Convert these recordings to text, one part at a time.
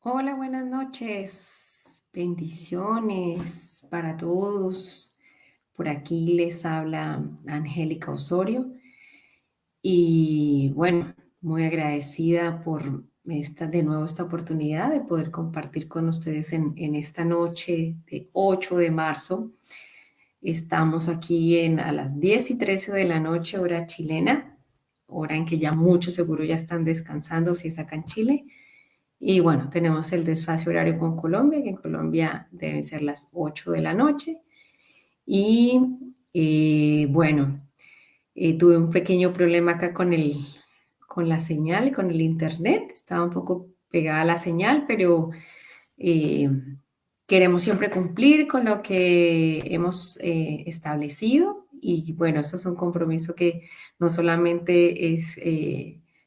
Hola, buenas noches. Bendiciones para todos. Por aquí les habla Angélica Osorio y bueno, muy agradecida por de nuevo esta oportunidad de poder compartir con ustedes en esta noche de 8 de marzo. Estamos aquí a las 10:13 de la noche, hora chilena, hora en que ya muchos seguro ya están descansando si es acá en Chile. Y bueno, tenemos el desfase horario con Colombia, que en Colombia deben ser las 8 de la noche. Y bueno, tuve un pequeño problema acá con la señal, con el internet. Estaba un poco pegada la señal, pero eh, queremos siempre cumplir con lo que hemos establecido. Y bueno, esto es un compromiso que no solamente es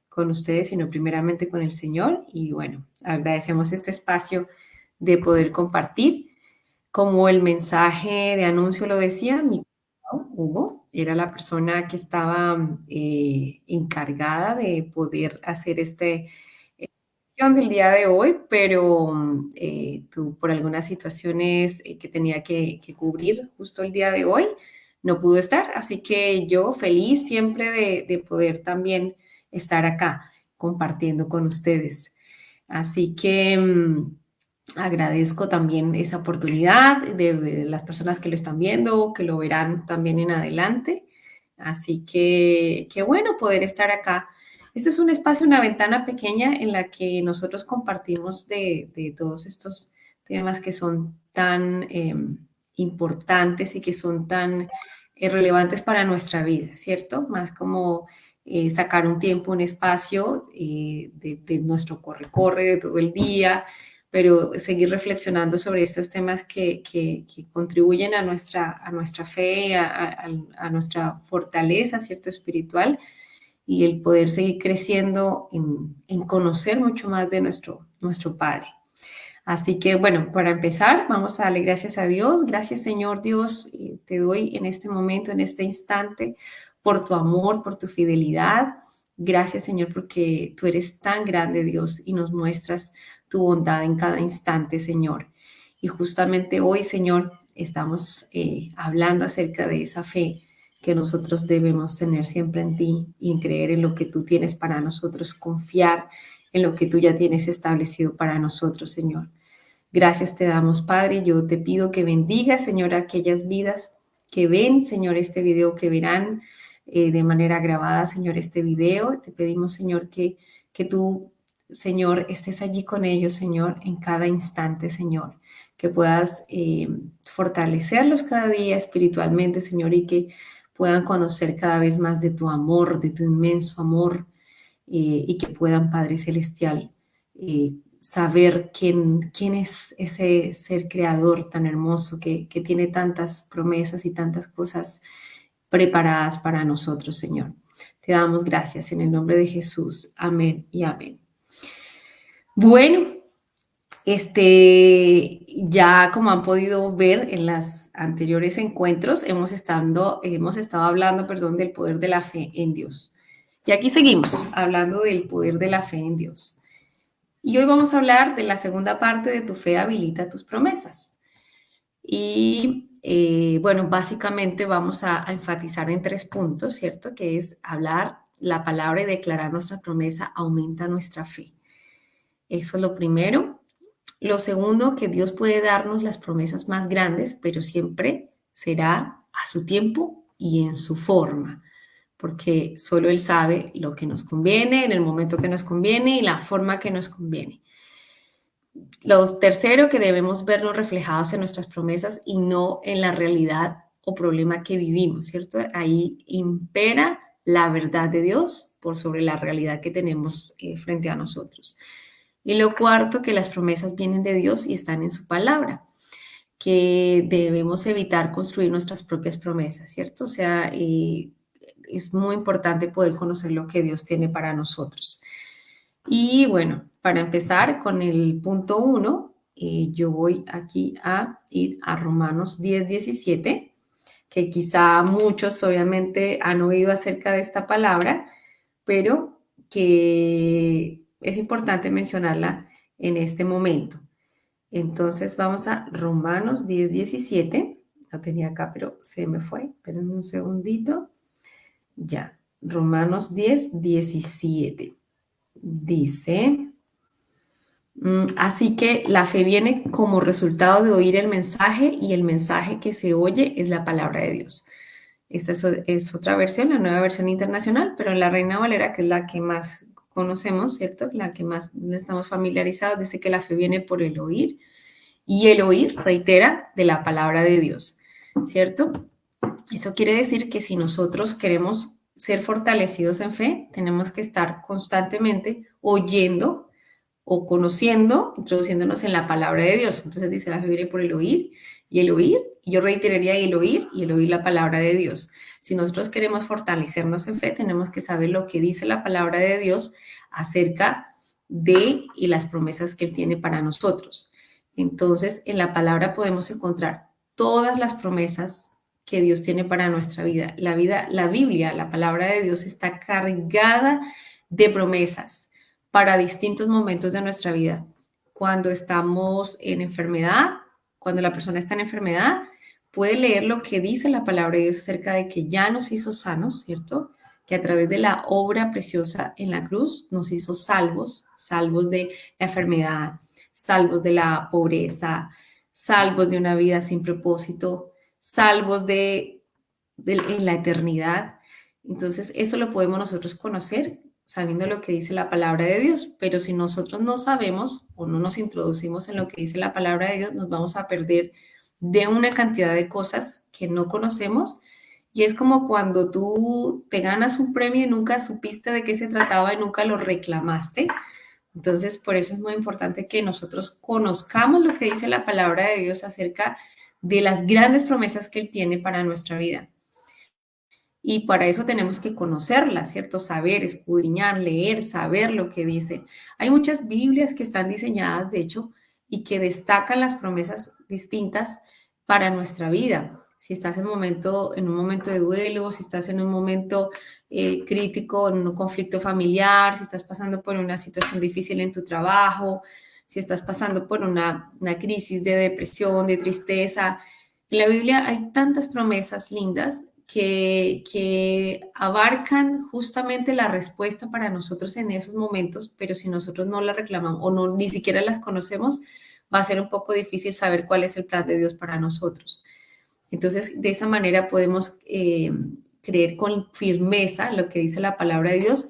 con ustedes, sino primeramente con el Señor. Y bueno, agradecemos este espacio de poder compartir. Como el mensaje de anuncio lo decía, mi cuñado, Hugo era la persona que estaba encargada de poder hacer sesión del día de hoy, pero por algunas situaciones que tenía que cubrir justo el día de hoy, no pudo estar. Así que yo feliz siempre de poder también estar acá compartiendo con ustedes. Así que agradezco también esa oportunidad de las personas que lo están viendo, que lo verán también en adelante. Así que qué bueno poder estar acá. Este es un espacio, una ventana pequeña en la que nosotros compartimos de todos estos temas que son tan importantes y que son tan relevantes para nuestra vida, ¿cierto? Más como sacar un tiempo, un espacio de nuestro corre-corre de todo el día, pero seguir reflexionando sobre estos temas que contribuyen a nuestra fe, a nuestra fortaleza, ¿cierto? Espiritual, y el poder seguir creciendo en conocer mucho más de nuestro Padre. Así que bueno, para empezar, vamos a darle gracias a Dios. Gracias, Señor Dios, te doy en este momento, en este instante, por tu amor, por tu fidelidad. Gracias, Señor, porque tú eres tan grande, Dios, y nos muestras tu bondad en cada instante, Señor. Y justamente hoy, Señor, estamos hablando acerca de esa fe que nosotros debemos tener siempre en ti y en creer en lo que tú tienes para nosotros, confiar en lo que tú ya tienes establecido para nosotros, Señor. Gracias te damos, Padre. Yo te pido que bendigas, Señor, aquellas vidas que ven, Señor, este video, que verán de manera grabada, Señor, este video. Te pedimos, Señor, que tú, Señor, estés allí con ellos, Señor, en cada instante, Señor. Que puedas fortalecerlos cada día espiritualmente, Señor, y que puedan conocer cada vez más de tu amor, de tu inmenso amor, y que puedan, Padre Celestial, saber quién es ese ser creador tan hermoso que tiene tantas promesas y tantas cosas preparadas para nosotros, Señor. Te damos gracias en el nombre de Jesús. Amén y amén. Bueno, ya como han podido ver en los anteriores encuentros, hemos estado hablando, perdón, del poder de la fe en Dios. Y aquí seguimos hablando del poder de la fe en Dios. Y hoy vamos a hablar de la segunda parte de tu fe habilita tus promesas. Y bueno, básicamente vamos a enfatizar en 3 puntos, ¿cierto? Que es hablar la palabra y declarar nuestra promesa aumenta nuestra fe. Eso es lo primero. Lo segundo, que Dios puede darnos las promesas más grandes, pero siempre será a su tiempo y en su forma, porque solo Él sabe lo que nos conviene, en el momento que nos conviene y la forma que nos conviene. Lo tercero, que debemos vernos reflejados en nuestras promesas y no en la realidad o problema que vivimos, ¿cierto? Ahí impera la verdad de Dios por sobre la realidad que tenemos frente a nosotros. Y lo cuarto, que las promesas vienen de Dios y están en su palabra, que debemos evitar construir nuestras propias promesas, ¿cierto? O sea, es muy importante poder conocer lo que Dios tiene para nosotros. Y bueno, para empezar con el punto 1, yo voy aquí a ir a Romanos 10:17, que quizá muchos obviamente han oído acerca de esta palabra, pero que es importante mencionarla, en este momento. Entonces vamos a Romanos 10:17. Lo tenía acá, pero se me fue. Esperen un segundito. Ya, Romanos 10:17. Dice, así que la fe viene como resultado de oír el mensaje y el mensaje que se oye es la palabra de Dios. Esta es otra versión, la nueva versión internacional, pero la Reina Valera, que es la que más conocemos, ¿cierto? La que más estamos familiarizados, dice que la fe viene por el oír y el oír, reitera, de la palabra de Dios, ¿cierto? Eso quiere decir que si nosotros queremos ser fortalecidos en fe, tenemos que estar constantemente oyendo o conociendo, introduciéndonos en la palabra de Dios. Entonces dice, la fe viene por el oír, y yo reiteraría el oír y el oír la palabra de Dios. Si nosotros queremos fortalecernos en fe, tenemos que saber lo que dice la palabra de Dios acerca de y las promesas que Él tiene para nosotros. Entonces, en la palabra podemos encontrar todas las promesas que Dios tiene para nuestra vida. La Biblia, la palabra de Dios está cargada de promesas para distintos momentos de nuestra vida. Cuando estamos en enfermedad, cuando la persona está en enfermedad, puede leer lo que dice la palabra de Dios acerca de que ya nos hizo sanos, ¿cierto? Que a través de la obra preciosa en la cruz nos hizo salvos, salvos de la enfermedad, salvos de la pobreza, salvos de una vida sin propósito, salvos en la eternidad. Entonces, eso lo podemos nosotros conocer sabiendo lo que dice la palabra de Dios, pero si nosotros no sabemos o no nos introducimos en lo que dice la palabra de Dios, nos vamos a perder de una cantidad de cosas que no conocemos. Y es como cuando tú te ganas un premio y nunca supiste de qué se trataba y nunca lo reclamaste. Entonces, por eso es muy importante que nosotros conozcamos lo que dice la palabra de Dios acerca de las grandes promesas que Él tiene para nuestra vida. Y para eso tenemos que conocerla, ¿cierto? Saber, escudriñar, leer, saber lo que dice. Hay muchas Biblias que están diseñadas, de hecho, y que destacan las promesas distintas para nuestra vida. Si estás en un momento de duelo, si estás en un momento crítico, en un conflicto familiar, si estás pasando por una situación difícil en tu trabajo, si estás pasando por una crisis de depresión, de tristeza. En la Biblia hay tantas promesas lindas que abarcan justamente la respuesta para nosotros en esos momentos, pero si nosotros no la reclamamos o no, ni siquiera las conocemos, va a ser un poco difícil saber cuál es el plan de Dios para nosotros. Entonces, de esa manera podemos creer con firmeza lo que dice la palabra de Dios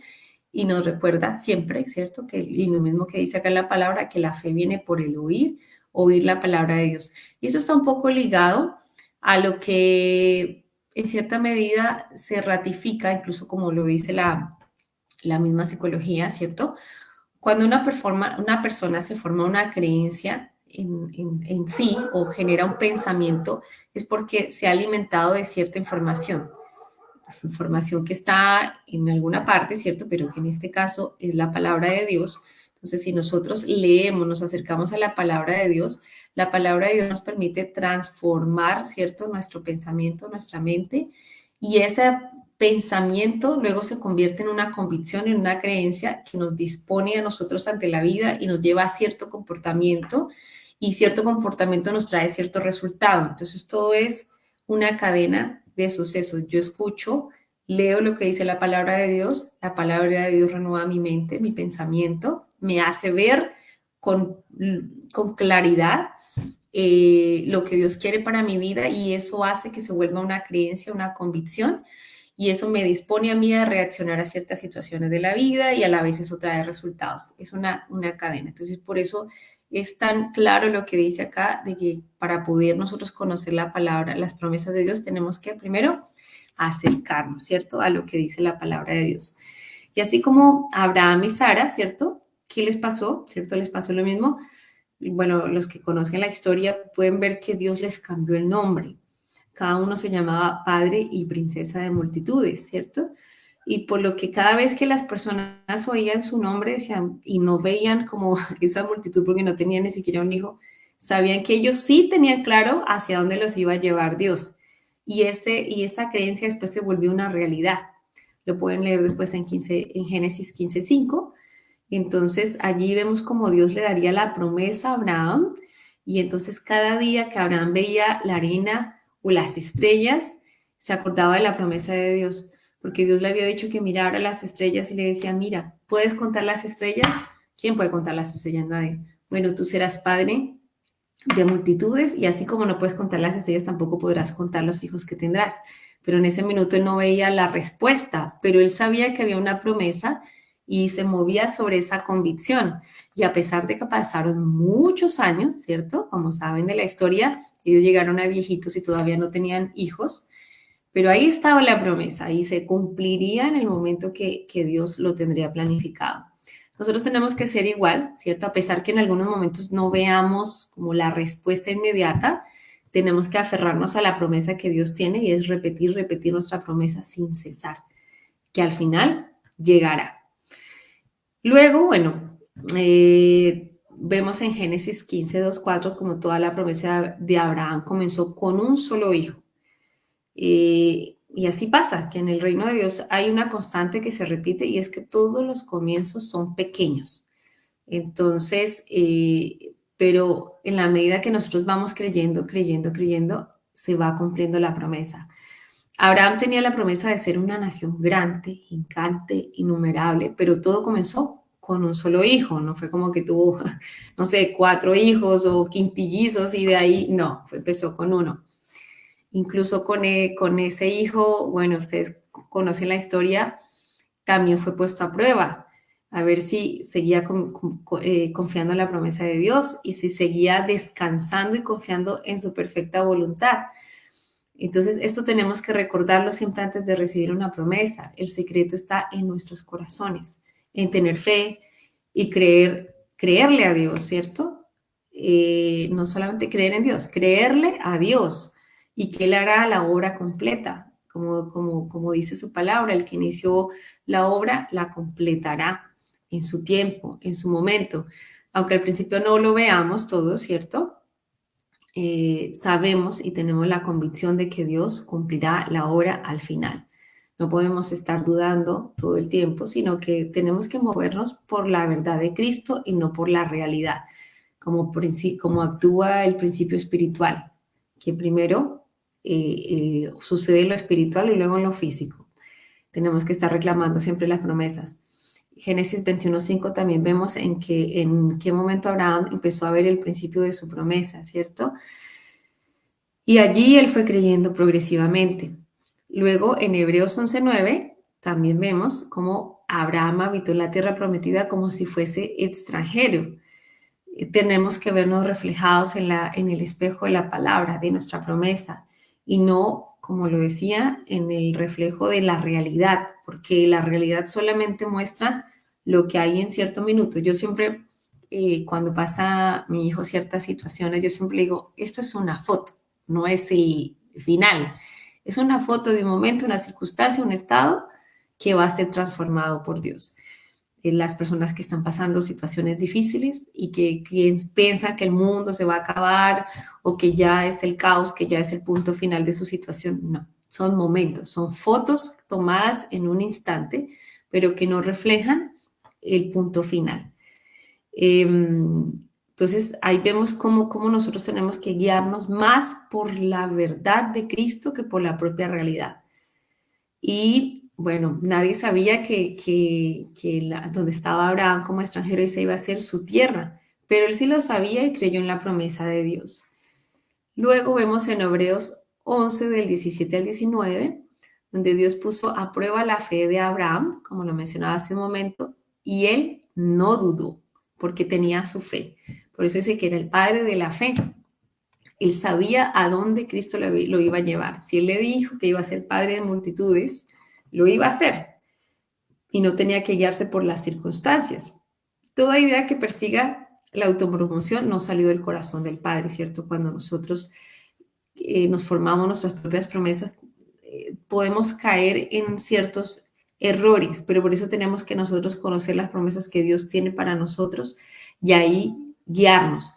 y nos recuerda siempre, ¿cierto? Y lo mismo que dice acá en la palabra, que la fe viene por el oír la palabra de Dios. Y eso está un poco ligado a lo que en cierta medida se ratifica, incluso como lo dice la misma psicología, ¿cierto? Cuando una persona se forma una creencia en sí o genera un pensamiento, es porque se ha alimentado de cierta información que está en alguna parte, ¿cierto? Pero que en este caso es la palabra de Dios. Entonces, si nosotros leemos, nos acercamos a la palabra de Dios, la palabra de Dios nos permite transformar, ¿cierto? Nuestro pensamiento, nuestra mente, y ese pensamiento luego se convierte en una convicción, en una creencia que nos dispone a nosotros ante la vida y nos lleva a cierto comportamiento, y cierto comportamiento nos trae cierto resultado. Entonces, todo es una cadena de sucesos. Yo escucho, leo lo que dice la palabra de Dios, la palabra de Dios renueva mi mente, mi pensamiento, me hace ver con, con claridad lo que Dios quiere para mi vida y eso hace que se vuelva una creencia, una convicción y eso me dispone a mí a reaccionar a ciertas situaciones de la vida y a la vez eso trae resultados. Es una cadena. Entonces, por eso es tan claro lo que dice acá, de que para poder nosotros conocer la palabra, las promesas de Dios, tenemos que primero acercarnos, ¿cierto? A lo que dice la palabra de Dios. Y así como Abraham y Sara, ¿cierto? ¿Qué les pasó? ¿Cierto? Les pasó lo mismo. Bueno, los que conocen la historia pueden ver que Dios les cambió el nombre. Cada uno se llamaba padre y princesa de multitudes, ¿cierto? Y por lo que cada vez que las personas oían su nombre decían, y no veían como esa multitud porque no tenían ni siquiera un hijo, sabían que ellos sí tenían claro hacia dónde los iba a llevar Dios. Y esa creencia después se volvió una realidad. Lo pueden leer después en Génesis 15:5. Entonces allí vemos como Dios le daría la promesa a Abraham y entonces cada día que Abraham veía la arena o las estrellas, se acordaba de la promesa de Dios, porque Dios le había dicho que mirara las estrellas y le decía, mira, ¿puedes contar las estrellas? ¿Quién puede contar las estrellas? Nadie. Bueno, tú serás padre de multitudes y así como no puedes contar las estrellas, tampoco podrás contar los hijos que tendrás. Pero en ese minuto él no veía la respuesta, pero él sabía que había una promesa y se movía sobre esa convicción. Y a pesar de que pasaron muchos años, ¿cierto? Como saben de la historia, ellos llegaron a viejitos y todavía no tenían hijos, pero ahí estaba la promesa y se cumpliría en el momento que Dios lo tendría planificado. Nosotros tenemos que ser igual, ¿cierto? A pesar que en algunos momentos no veamos como la respuesta inmediata, tenemos que aferrarnos a la promesa que Dios tiene y es repetir, repetir nuestra promesa sin cesar, que al final llegará. Luego, bueno, vemos en Génesis 15, 2, 4 como toda la promesa de Abraham comenzó con un solo hijo. Y así pasa, que en el reino de Dios hay una constante que se repite y es que todos los comienzos son pequeños. Entonces, pero en la medida que nosotros vamos creyendo, creyendo, creyendo, se va cumpliendo la promesa. Abraham tenía la promesa de ser una nación grande, gigante, innumerable, pero todo comenzó con un solo hijo, no fue como que tuvo, no sé, 4 hijos o quintillizos y de ahí, no, empezó con uno. Incluso con ese hijo, bueno, ustedes conocen la historia, también fue puesto a prueba, a ver si seguía confiando en la promesa de Dios y si seguía descansando y confiando en su perfecta voluntad. Entonces, esto tenemos que recordarlo siempre antes de recibir una promesa. El secreto está en nuestros corazones, en tener fe y creerle a Dios, ¿cierto? No solamente creer en Dios, creerle a Dios y que Él hará la obra completa. Como dice su palabra, el que inició la obra la completará en su tiempo, en su momento. Aunque al principio no lo veamos todo, ¿cierto? Sabemos y tenemos la convicción de que Dios cumplirá la obra al final. No podemos estar dudando todo el tiempo, sino que tenemos que movernos por la verdad de Cristo y no por la realidad, como actúa el principio espiritual, que primero sucede en lo espiritual y luego en lo físico. Tenemos que estar reclamando siempre las promesas. Génesis 21:5 también vemos en qué momento Abraham empezó a ver el principio de su promesa, ¿cierto? Y allí él fue creyendo progresivamente. Luego, en Hebreos 11:9, también vemos cómo Abraham habitó en la tierra prometida como si fuese extranjero. Tenemos que vernos reflejados en el espejo de la palabra, de nuestra promesa, y no, como lo decía, en el reflejo de la realidad, porque la realidad solamente muestra lo que hay en cierto minuto. Yo siempre, cuando pasa mi hijo ciertas situaciones, yo siempre digo, esto es una foto, no es el final. Es una foto de un momento, una circunstancia, un estado que va a ser transformado por Dios. Las personas que están pasando situaciones difíciles y que piensan que el mundo se va a acabar o que ya es el caos, que ya es el punto final de su situación. No, son momentos, son fotos tomadas en un instante, pero que no reflejan el punto final. Entonces, ahí vemos cómo nosotros tenemos que guiarnos más por la verdad de Cristo que por la propia realidad. Y bueno, nadie sabía que donde estaba Abraham como extranjero esa iba a ser su tierra, pero él sí lo sabía y creyó en la promesa de Dios. Luego vemos en Hebreos 11 del 17 al 19, donde Dios puso a prueba la fe de Abraham, como lo mencionaba hace un momento, y él no dudó porque tenía su fe. Por eso dice que era el padre de la fe. Él sabía a dónde Cristo lo iba a llevar. Si él le dijo que iba a ser padre de multitudes, lo iba a hacer y no tenía que guiarse por las circunstancias. Toda idea que persiga la autopromoción no salió del corazón del Padre, ¿cierto? Cuando nosotros nos formamos nuestras propias promesas, podemos caer en ciertos errores, pero por eso tenemos que nosotros conocer las promesas que Dios tiene para nosotros y ahí guiarnos.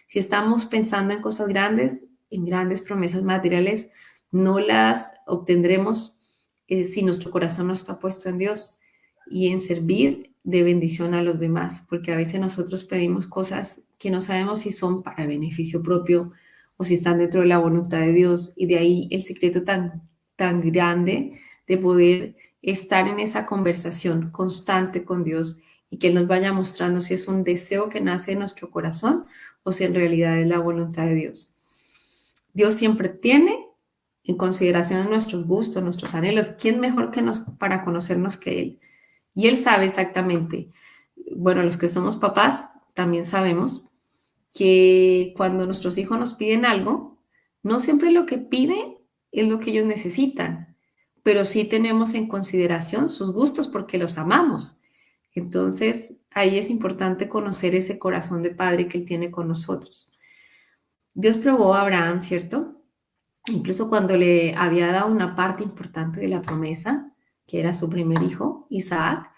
Si estamos pensando en cosas grandes, en grandes promesas materiales, no las obtendremos si nuestro corazón no está puesto en Dios y en servir de bendición a los demás, porque a veces nosotros pedimos cosas que no sabemos si son para beneficio propio o si están dentro de la voluntad de Dios, y de ahí el secreto tan grande de poder estar en esa conversación constante con Dios y que Él nos vaya mostrando si es un deseo que nace de nuestro corazón o si en realidad es la voluntad de Dios. Dios siempre tiene en consideración nuestros gustos, nuestros anhelos. ¿Quién mejor que nos para conocernos que Él? Y Él sabe exactamente. Bueno, los que somos papás también sabemos que cuando nuestros hijos nos piden algo, no siempre lo que piden es lo que ellos necesitan, pero sí tenemos en consideración sus gustos porque los amamos. Entonces, ahí es importante conocer ese corazón de padre que Él tiene con nosotros. Dios probó a Abraham, ¿cierto? Incluso cuando le había dado una parte importante de la promesa, que era su primer hijo, Isaac,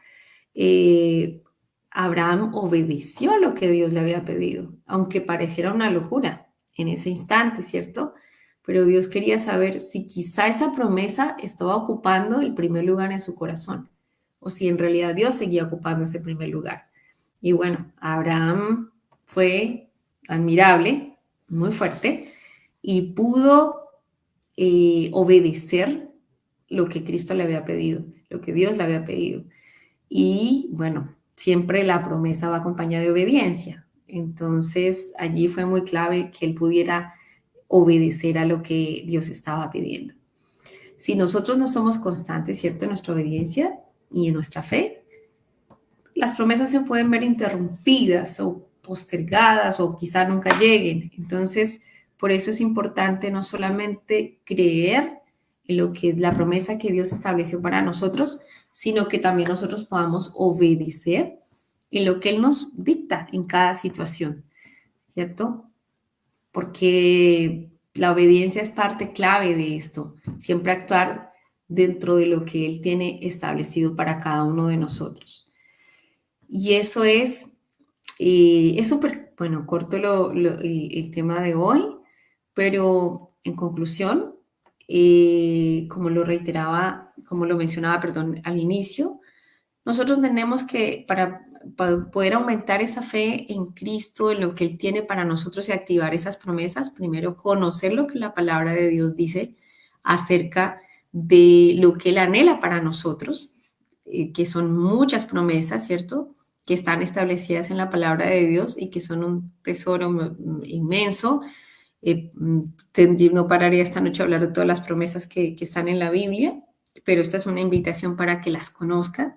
eh, Abraham obedeció lo que Dios le había pedido, aunque pareciera una locura en ese instante, ¿cierto? Pero Dios quería saber si quizá esa promesa estaba ocupando el primer lugar en su corazón, o si en realidad Dios seguía ocupando ese primer lugar. Y bueno, Abraham fue admirable, muy fuerte, y pudo obedecer lo que Cristo le había pedido, lo que Dios le había pedido. Y bueno, siempre la promesa va acompañada de obediencia. Entonces allí fue muy clave que él pudiera obedecer a lo que Dios estaba pidiendo. Si nosotros no somos constantes, ¿cierto?, en nuestra obediencia y en nuestra fe, las promesas se pueden ver interrumpidas o postergadas o quizá nunca lleguen. Entonces, por eso es importante no solamente creer en lo que es la promesa que Dios estableció para nosotros, sino que también nosotros podamos obedecer en lo que Él nos dicta en cada situación, ¿cierto? Porque la obediencia es parte clave de esto, siempre actuar dentro de lo que Él tiene establecido para cada uno de nosotros. Y eso es súper, bueno, corto el tema de hoy, pero en conclusión, como lo reiteraba, como lo mencionaba, perdón, al inicio, nosotros tenemos que, para poder aumentar esa fe en Cristo, en lo que Él tiene para nosotros y activar esas promesas, primero conocer lo que la palabra de Dios dice acerca de lo que Él anhela para nosotros, que son muchas promesas, ¿cierto?, que están establecidas en la palabra de Dios y que son un tesoro inmenso. No pararía esta noche a hablar de todas las promesas que están en la Biblia, pero esta es una invitación para que las conozcan.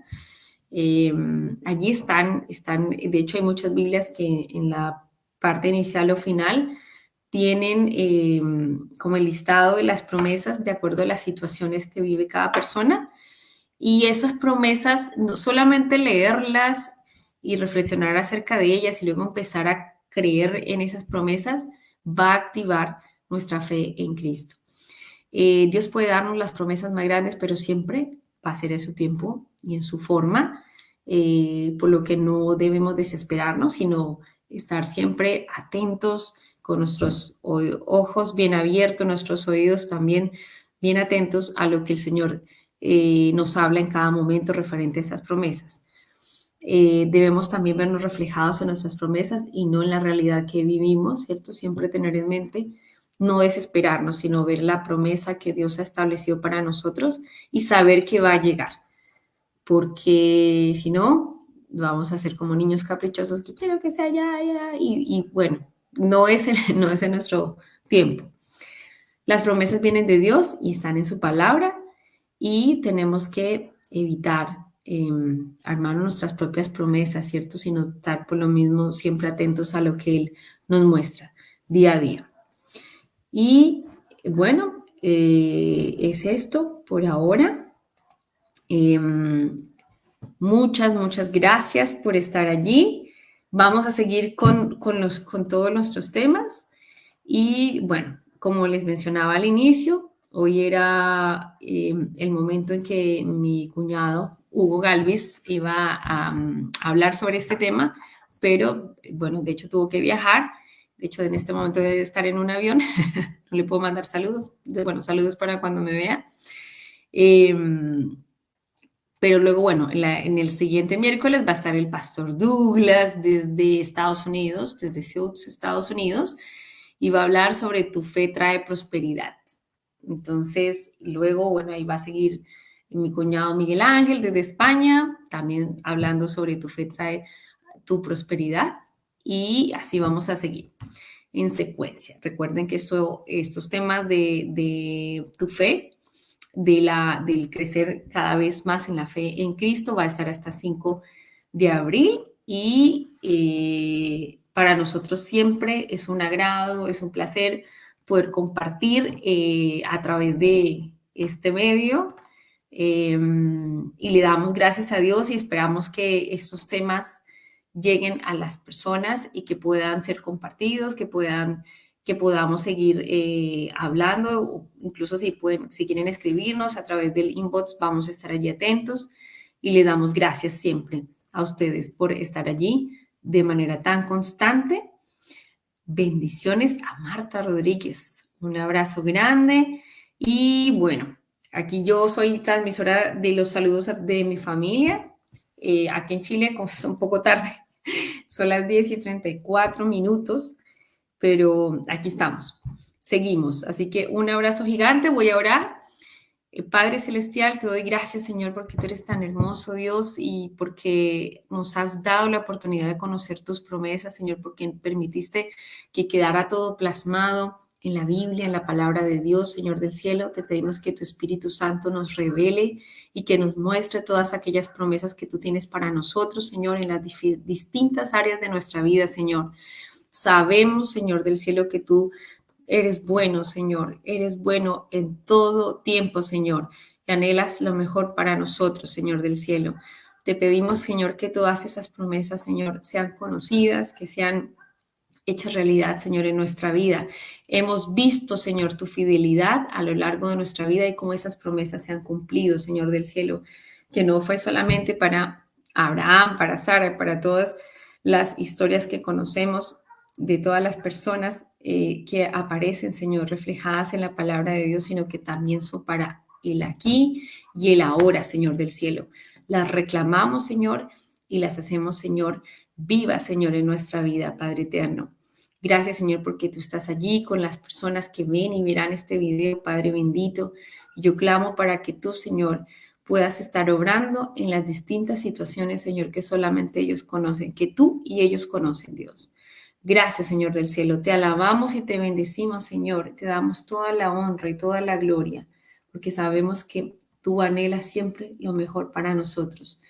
Allí están, de hecho hay muchas Biblias que en la parte inicial o final tienen como el listado de las promesas de acuerdo a las situaciones que vive cada persona. Y esas promesas, no solamente leerlas y reflexionar acerca de ellas y luego empezar a creer en esas promesas, va a activar nuestra fe en Cristo. Dios puede darnos las promesas más grandes, pero siempre va a ser en su tiempo y en su forma, por lo que no debemos desesperarnos, sino estar siempre atentos con nuestros ojos bien abiertos, nuestros oídos también bien atentos a lo que el Señor nos habla en cada momento referente a esas promesas. Debemos también vernos reflejados en nuestras promesas y no en la realidad que vivimos, ¿cierto? Siempre tener en mente no desesperarnos, sino ver la promesa que Dios ha establecido para nosotros y saber que va a llegar, porque si no, vamos a ser como niños caprichosos que quiero que sea ya, y bueno, no es en nuestro tiempo. Las promesas vienen de Dios y están en su palabra y tenemos que evitar armar nuestras propias promesas, ¿cierto? Sino estar por lo mismo siempre atentos a lo que Él nos muestra día a día. Y bueno, es esto por ahora. Muchas gracias por estar allí. Vamos a seguir con todos nuestros temas. Y bueno, como les mencionaba al inicio, hoy era el momento en que mi cuñado, Hugo Galvis, iba a hablar sobre este tema, pero bueno, de hecho tuvo que viajar. De hecho, en este momento debe estar en un avión. No le puedo mandar saludos. Bueno, saludos para cuando me vea. Pero luego, bueno, en el siguiente miércoles va a estar el pastor Douglas desde Estados Unidos, desde Seoul, Estados Unidos, y va a hablar sobre tu fe trae prosperidad. Entonces, luego, bueno, ahí va a seguir mi cuñado Miguel Ángel desde España, también hablando sobre tu fe trae tu prosperidad, y así vamos a seguir en secuencia. Recuerden que estos temas de tu fe, del crecer cada vez más en la fe en Cristo, va a estar hasta 5 de abril y para nosotros siempre es un agrado, es un placer poder compartir a través de este medio y le damos gracias a Dios y esperamos que estos temas lleguen a las personas y que puedan ser compartidos, que podamos seguir hablando, o incluso si quieren escribirnos a través del inbox, vamos a estar allí atentos y le damos gracias siempre a ustedes por estar allí de manera tan constante. Bendiciones a Marta Rodríguez. Un abrazo grande y bueno, aquí yo soy transmisora de los saludos de mi familia. Aquí en Chile, como es un poco tarde, son las 10:34, pero aquí estamos, seguimos. Así que un abrazo gigante, voy a orar. Padre Celestial, te doy gracias, Señor, porque tú eres tan hermoso, Dios, y porque nos has dado la oportunidad de conocer tus promesas, Señor, porque permitiste que quedara todo plasmado en la Biblia, en la palabra de Dios, Señor del cielo. Te pedimos que tu Espíritu Santo nos revele y que nos muestre todas aquellas promesas que tú tienes para nosotros, Señor, en las distintas áreas de nuestra vida, Señor. Sabemos, Señor del cielo, que tú eres bueno, Señor, eres bueno en todo tiempo, Señor, y anhelas lo mejor para nosotros, Señor del cielo. Te pedimos, Señor, que todas esas promesas, Señor, sean conocidas, que sean hechas realidad, Señor, en nuestra vida. Hemos visto, Señor, tu fidelidad a lo largo de nuestra vida y cómo esas promesas se han cumplido, Señor del cielo, que no fue solamente para Abraham, para Sara, para todas las historias que conocemos de todas las personas que aparecen, Señor, reflejadas en la palabra de Dios, sino que también son para el aquí y el ahora, Señor del cielo. Las reclamamos, Señor, y las hacemos, Señor, viva, Señor, en nuestra vida, Padre eterno. Gracias, Señor, porque tú estás allí con las personas que ven y verán este video, Padre bendito. Yo clamo para que tú, Señor, puedas estar obrando en las distintas situaciones, Señor, que solamente ellos conocen, que tú y ellos conocen, Dios. Gracias, Señor del cielo. Te alabamos y te bendecimos, Señor. Te damos toda la honra y toda la gloria, porque sabemos que tú anhelas siempre lo mejor para nosotros.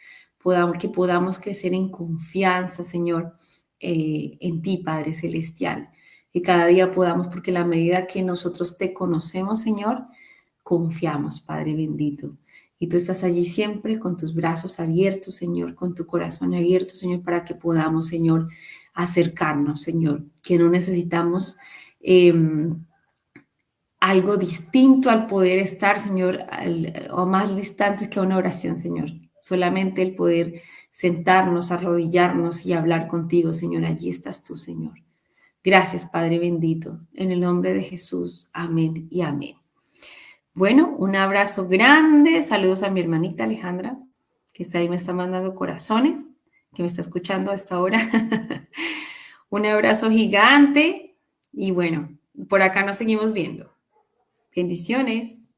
Que podamos crecer en confianza, Señor, en ti, Padre Celestial. Que cada día podamos, porque la medida que nosotros te conocemos, Señor, confiamos, Padre bendito. Y tú estás allí siempre con tus brazos abiertos, Señor, con tu corazón abierto, Señor, para que podamos, Señor, acercarnos, Señor, que no necesitamos algo distinto al poder estar, Señor, o más distantes que una oración, Señor. Solamente el poder sentarnos, arrodillarnos y hablar contigo, Señor. Allí estás tú, Señor. Gracias, Padre bendito. En el nombre de Jesús. Amén y amén. Bueno, un abrazo grande. Saludos a mi hermanita Alejandra, que está ahí, me está mandando corazones, que me está escuchando a esta hora. Un abrazo gigante y bueno, por acá nos seguimos viendo. Bendiciones.